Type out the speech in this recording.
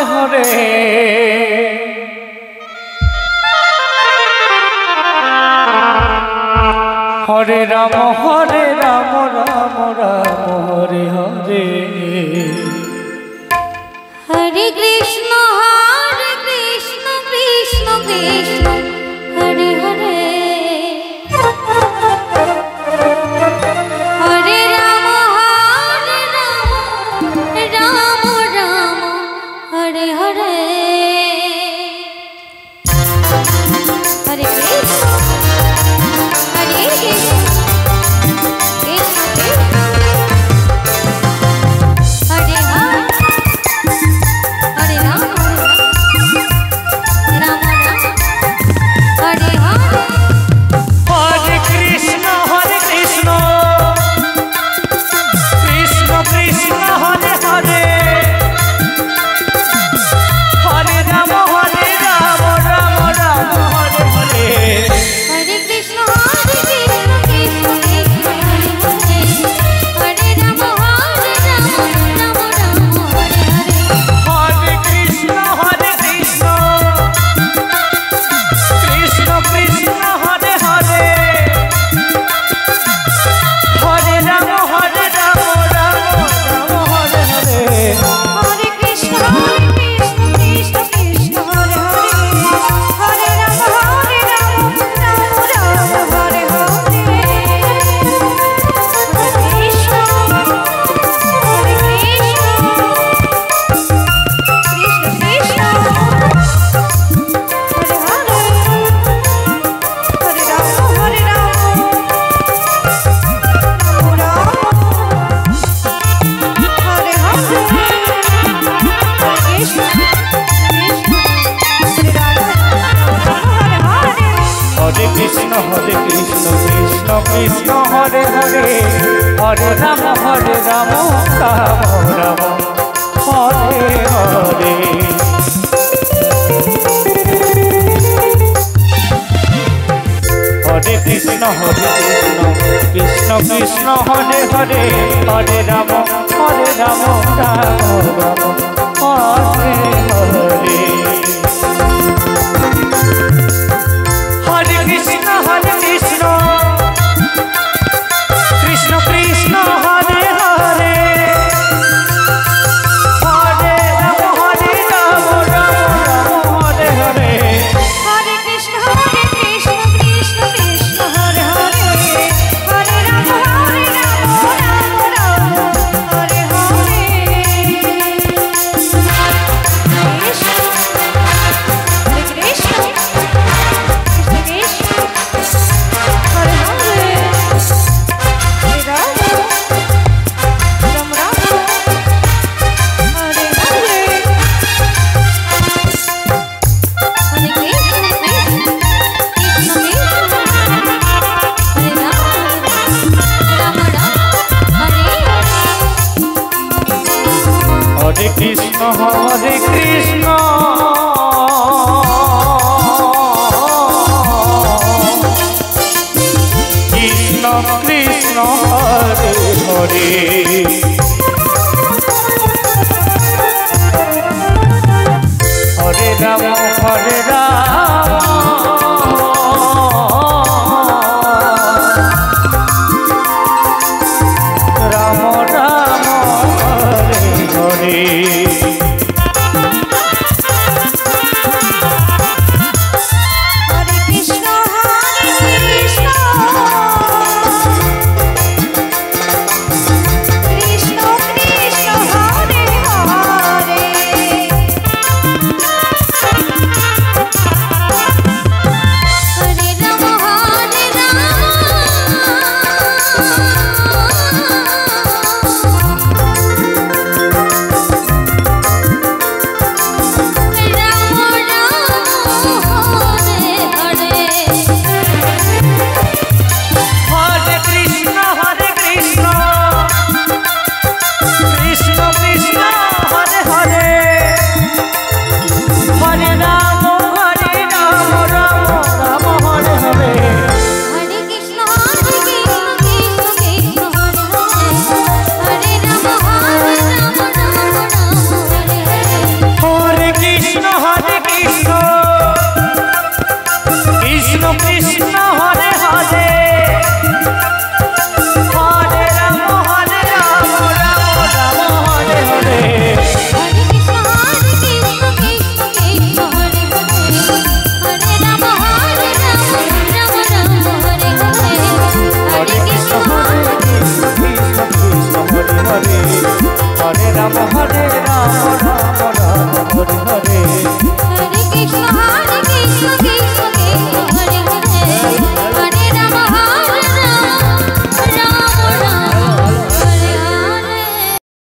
Hare Hare Ram Ram Ram Hare Hare Hare Krishna Krishna Krishna Hare Hare Hare Ram Ram Ram Hare Hare Hare Krishna Hare Krishna Hare Hare Ram Ram Hare Hare Hare Krishna Krishna Krishna Hare Hare Hare Ram Ram Ram Hare Hare Hare Krishna Krishna Krishna Hare Hare Hare Ram Ram Ram Hare Hare Hare Krishna Krishna Krishna Hare Hare Hare Ram Ram Ram Hare Hare Hare Krishna Krishna Krishna Hare Hare Hare Ram Ram Ram Hare Hare Hare Krishna Krishna Krishna Hare Hare Hare Ram Ram Hare Hare Krishna Hare Ram Hare Hare Hare Krishna Krishna Krishna Hare Hare Hare Ram Ram Ram Hare Hare Hare Krishna Krishna Krishna Hare Hare Hare Ram Ram Ram Hare Hare Hare Krishna Krishna Krishna Hare Hare Hare Ram Ram Hare Hare Hare Krishna Krishna Krishna Hare Hare Hare Ram Ram Hare Hare Krishna Hare Krishna Krishna Krishna Hare Hare Hare Ram Ram Hare Hare Hare Krishna Hare Ram Hare Hare Krishna Krishna Krishna Hare Hare Hare Ram Ram Ram Hare Hare Hare Krishna Krishna Krishna Hare Hare Krishna Krishna